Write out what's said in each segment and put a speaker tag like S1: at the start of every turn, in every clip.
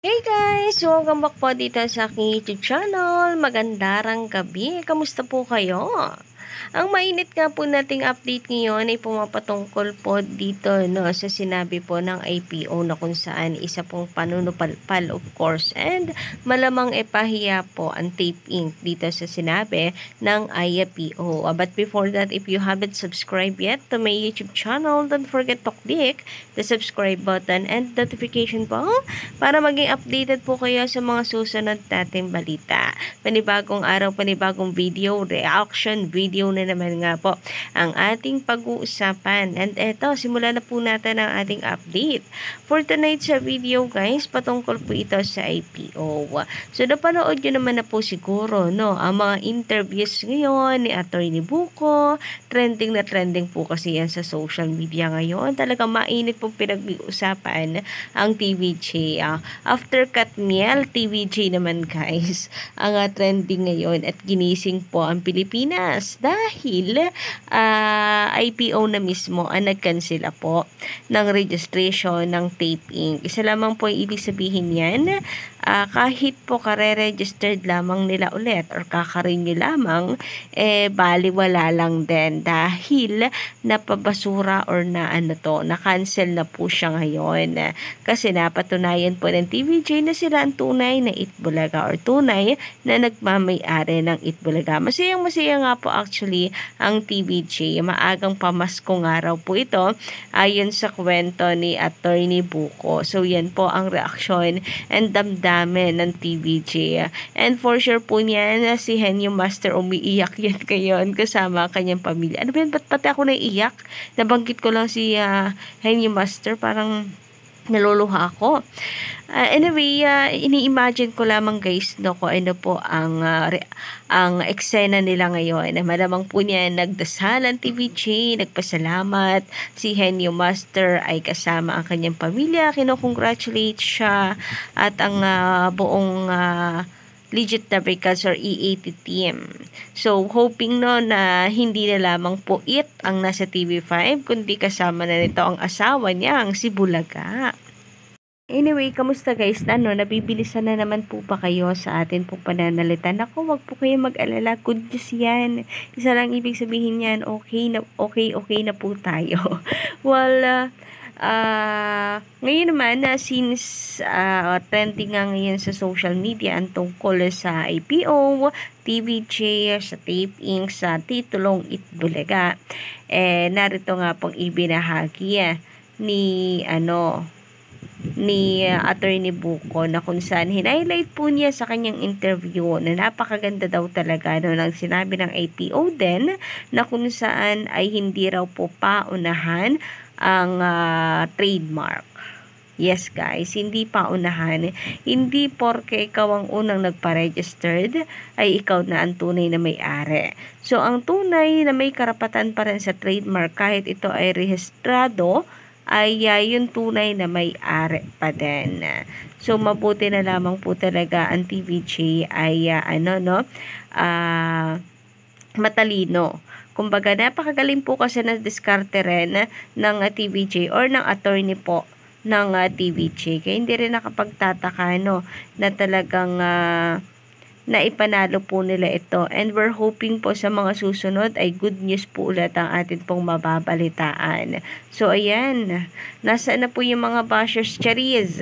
S1: Hey guys! Welcome back po dito sa aking YouTube channel. Magandang gabi. Kamusta po kayo? Ang mainit nga po nating update ngayon ay pumapatungkol po dito sa sinabi po ng IPO na kung saan isa pong panunupalpal of course and malamang epahiya po ang Tape Inc. dito sa sinabi ng IPO. But before that, if you haven't subscribed yet to my YouTube channel, don't forget to click the subscribe button and notification bell para maging updated po kayo sa mga susunod nating balita. Panibagong araw, panibagong video, reaction video na naman nga po ang ating pag-uusapan. And eto, simulan na po natin ang ating update. For tonight's video guys, patungkol po ito sa IPO. So napanood nyo naman na po siguro ang mga interviews ngayon ni Atty. Buko. Trending na trending po kasi yan sa social media ngayon. Talagang mainit pong pinag-uusapan ang TVJ. After Katniel, TVJ naman guys ang trending ngayon at ginising po ang Pilipinas dahil IPO na mismo ang nagkansela po ng registration ng Tape Inc. Isa lamang po ibig sabihin yan, kahit po kare-registered lamang nila ulit or kakarenew lamang, baliwala lang din dahil napabasura or na-cancel na po siya ngayon. Kasi napatunayan po ng TVJ na sila ang tunay na Itbulaga or tunay na nagmamay-ari ng Itbulaga. Masayang-masaya nga po actually ang TVJ. Maagang pamaskong araw po ito ayon sa kwento ni Atty. Buko. So yan po ang reaksyon and damdamin ng TVJ. And for sure po niyan si Henyo Master umiiyak yan ngayon kasama ang kanyang pamilya. Ano ba yan? Ba't pati ako naiiyak? Nabanggit ko lang si Henyo Master, parang naluluha ako. Anyway, ini-imagine ko lamang guys kung ano po ang eksena nila ngayon. Malamang po niya nagdasal ang TVJ, nagpasalamat. Si Henyo Master ay kasama ang kanyang pamilya, kinocongratulate siya at ang buong Legit Fabricants or E80 team. So, hoping na hindi na lamang po ang nasa TV5, kundi kasama na nito ang asawa niya, ang si Bulaga. Anyway, kamusta guys? Nabibilisan na naman po ba kayo sa atin pong pananalita? Naku, wag po kayo mag-alala. Good news yan. Isa lang ibig sabihin yan, okay na po tayo. Well, ngayon naman, since trending nga ngayon sa social media ang tungkol sa IPO, TVJ, sa Tape Inc., sa titulong Itbulaga, narito nga pong ibinahagi ni Atty. Buko na kung saan hinighlight po niya sa kanyang interview na napakaganda daw talaga ng sinabi ng IPO din na kung saan ay hindi raw po paunahan ang trademark. Yes guys, hindi paunahan. Hindi porke ikaw ang unang nagpa-registered ay ikaw na ang tunay na may-ari. So ang tunay na may karapatan pa rin sa trademark kahit ito ay rehistrado ay yung tunay na may-ari pa din. So mabuti na lamang po talaga ang TVJ ay matalino. Kumbaga napakagaling po kasi na diskarte rin ng TVJ or ng attorney po ng TVJ. Kaya hindi rin nakapagtataka na talagang na ipanalo po nila ito. And we're hoping po sa mga susunod ay good news po ulit ang atin pong mababalitaan. So, ayan. Nasaan na po yung mga bashers? Charis.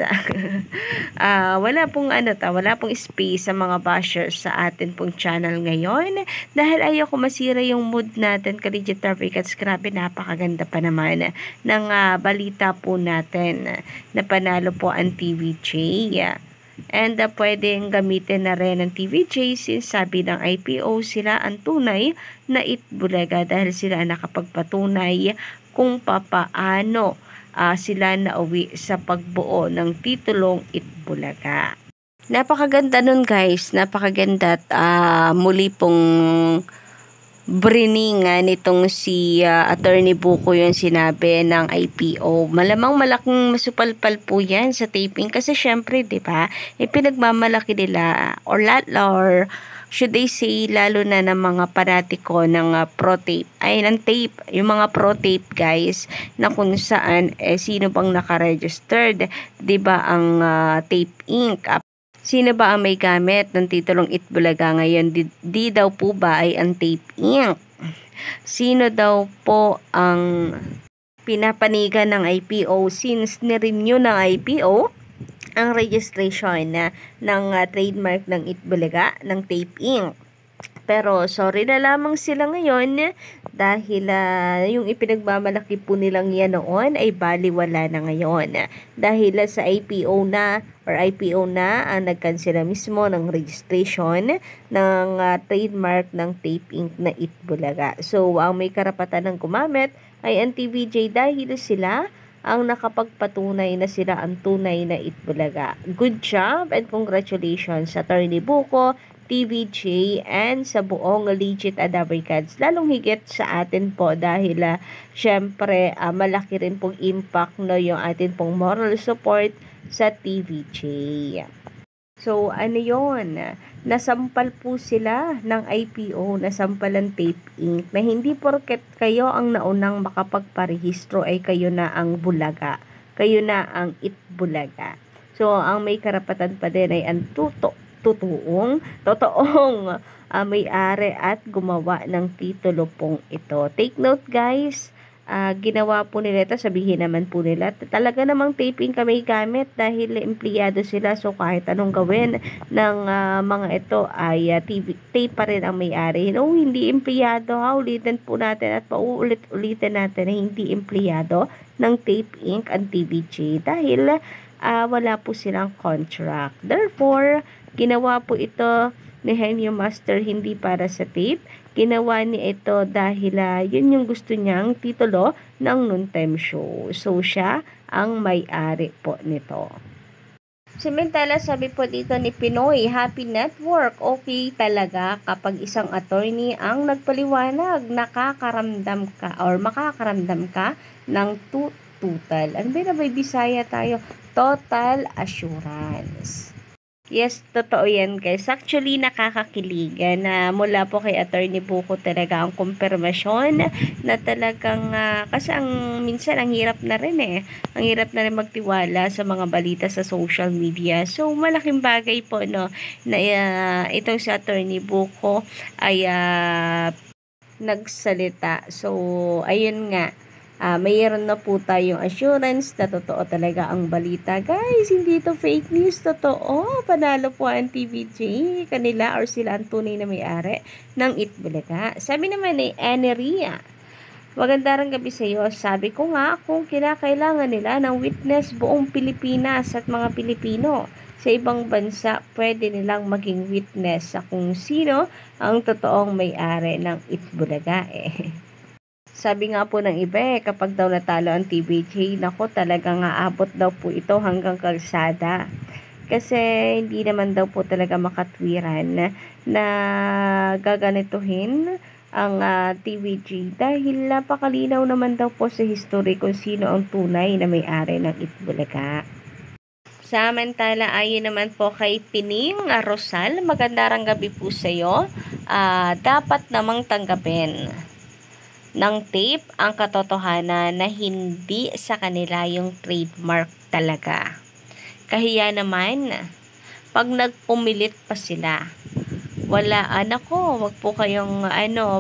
S1: Wala pong wala pong space sa mga bashers sa atin pong channel ngayon. Dahil ayoko masira yung mood natin. Legit Fabricants, grabe, napakaganda pa naman ng balita po natin na panalo po ang TVJ. And pwedeng gamitin na rin ng TVJ since sabi ng IPO sila ang tunay na Itbulaga dahil sila nakapagpatunay kung papaano sila nauwi sa pagbuo ng titulong Itbulaga. Napakaganda nun guys, napakaganda at muli pong briningan nitong si Atty. Buko yung sinabi ng IPO. Malamang malaking masupalpal po yan sa taping kasi syempre, di ba, pinagmamalaki nila or should I say, lalo na ng mga panatiko ng Pro Tape, ay ng tape, yung mga Pro Tape guys, na kung saan, sino bang naka-registered, 'di ba ang Tape Inc. Sino ba ang may gamit ng titulong Itbulaga ngayon? Di daw po ba ay ang Tape Inc.? Sino daw po ang pinapanigan ng IPO since ni-renew ng IPO ang registration ng trademark ng Itbulaga ng Tape Inc. Pero sorry na lamang sila ngayon dahil yung ipinagmamalaki po nilang yan noon ay baliwala na ngayon. Dahil sa IPO na ang nagkansela mismo ng registration ng trademark ng Tape Inc. na Itbulaga. So ang may karapatan ng gumamit ay ang TVJ dahil sila ang nakapagpatunay na sila ang tunay na Itbulaga. Good job and congratulations sa Attorney Buko, TVJ, and sa buong legit Adabricans. Lalong higit sa atin po dahil syempre malaki rin pong impact no, yung atin pong moral support sa TVJ. So ano yon? Nasampal po sila ng IPO, nasampal ng Tape Inc. na hindi porket kayo ang naunang makapagparehistro ay kayo na ang bulaga. Kayo na ang Itbulaga. So ang may karapatan pa din ay ang totoong may-ari at gumawa ng titulo pong ito. Take note guys, ginawa po nila ito, sabihin naman po nila, talaga namang taping kami gamit dahil empleyado sila, so kahit anong gawin ng mga ito ay tape pa rin ang may-ari. No, hindi empleyado ha, ulitin po natin at paulit-ulitin natin na hindi empleyado ng Tape Inc. ang TVJ dahil wala po silang contract. Therefore, ginawa po ito ni Henyo Master hindi para sa tape. Ginawa niya ito dahil yun yung gusto niyang titulo ng noontime show. So, siya ang may-ari po nito. Samantala, sabi po dito ni Pinoy Happy Network, okay talaga kapag isang attorney ang nagpaliwanag, makakaramdam ka ng total. Ano ba na may Bisaya tayo? Total assurance. Yes, totoo yan guys. Actually, nakakakilig na mula po kay Attorney Buko talaga ang kumpirmasyon na talagang, kasi minsan ang hirap na rin Ang hirap na rin magtiwala sa mga balita sa social media. So, malaking bagay po no, na itong si Attorney Buko ay nagsalita. So, ayun nga. Mayroon na po tayong assurance na totoo talaga ang balita. Guys, hindi ito fake news. Totoo. Panalo po ang TVJ. Kanila or sila ang tunay na may-ari ng Itbulaga. Sabi naman ni Eneria, magandang gabi sa iyo. Sabi ko nga kung kinakailangan nila ng witness buong Pilipinas at mga Pilipino sa ibang bansa, pwede nilang maging witness sa kung sino ang totoong may-ari ng Itbulaga Sabi nga po ng iba kapag daw natalo ang TVJ, nako talagang aabot daw po ito hanggang kalsada. Kasi hindi naman daw po talaga makatwiran na gaganituhin ang TVJ dahil napakalinaw naman daw po sa history kung sino ang tunay na may-ari ng Itbulaga. Samantala, ayon naman po kay Pining Rosal, magandang gabi po sa iyo. Dapat namang tanggapin ng tape ang katotohanan na hindi sa kanila yung trademark talaga. Kahiya naman, pag nagpumilit pa sila, wala, wag po kayong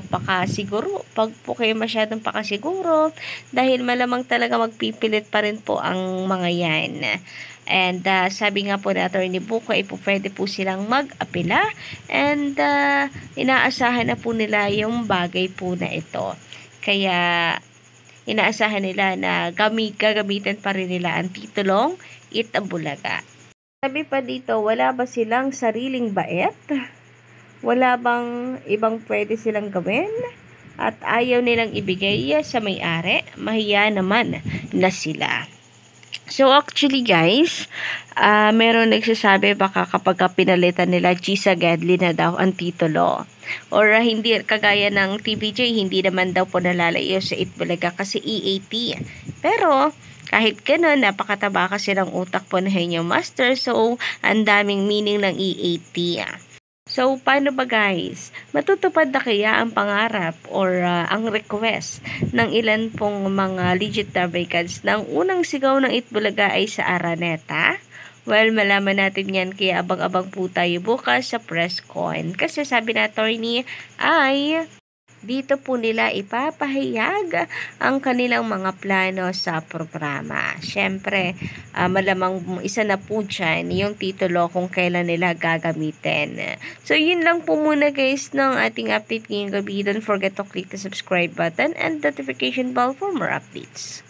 S1: pakasiguro, pag po kayo masyadong pakasiguro, dahil malamang talaga magpipilit pa rin po ang mga yan. And sabi nga po na Attorney Buko, pwede po silang mag-apela and inaasahan na po nila yung bagay po na ito. Kaya inaasahan nila na gagamitin pa rin nila ang titulong Itbulaga. Sabi pa dito, wala ba silang sariling bait? Wala bang ibang pwede silang gawin? At ayaw nilang ibigay sa may-ari? Mahiya naman na sila. So actually guys, meron nagsasabi baka kapag pinalitan nila Chisa Gadli na daw ang titulo. Or hindi kagaya ng TVJ, hindi naman daw po nalalayo sa Itbulaga kasi EAT. Pero kahit gano'n, napakataba kasi ng utak po ng Henyo Master. So ang daming meaning ng EAT. So, paano ba guys? Matutupad na kaya ang pangarap or ang request ng ilan pong mga legit Tabricans na ang unang sigaw ng Itbulaga ay sa Araneta? Well, malaman natin yan kaya abang-abang po tayo bukas sa press con. Kasi sabi na attorney ay dito po nila ipapahayag ang kanilang mga plano sa programa. Siyempre, malamang isa na po dyan yung titulo kung kailan nila gagamitin. So, yun lang po muna guys ng ating update ngayong gabi. Don't forget to click the subscribe button and notification bell for more updates.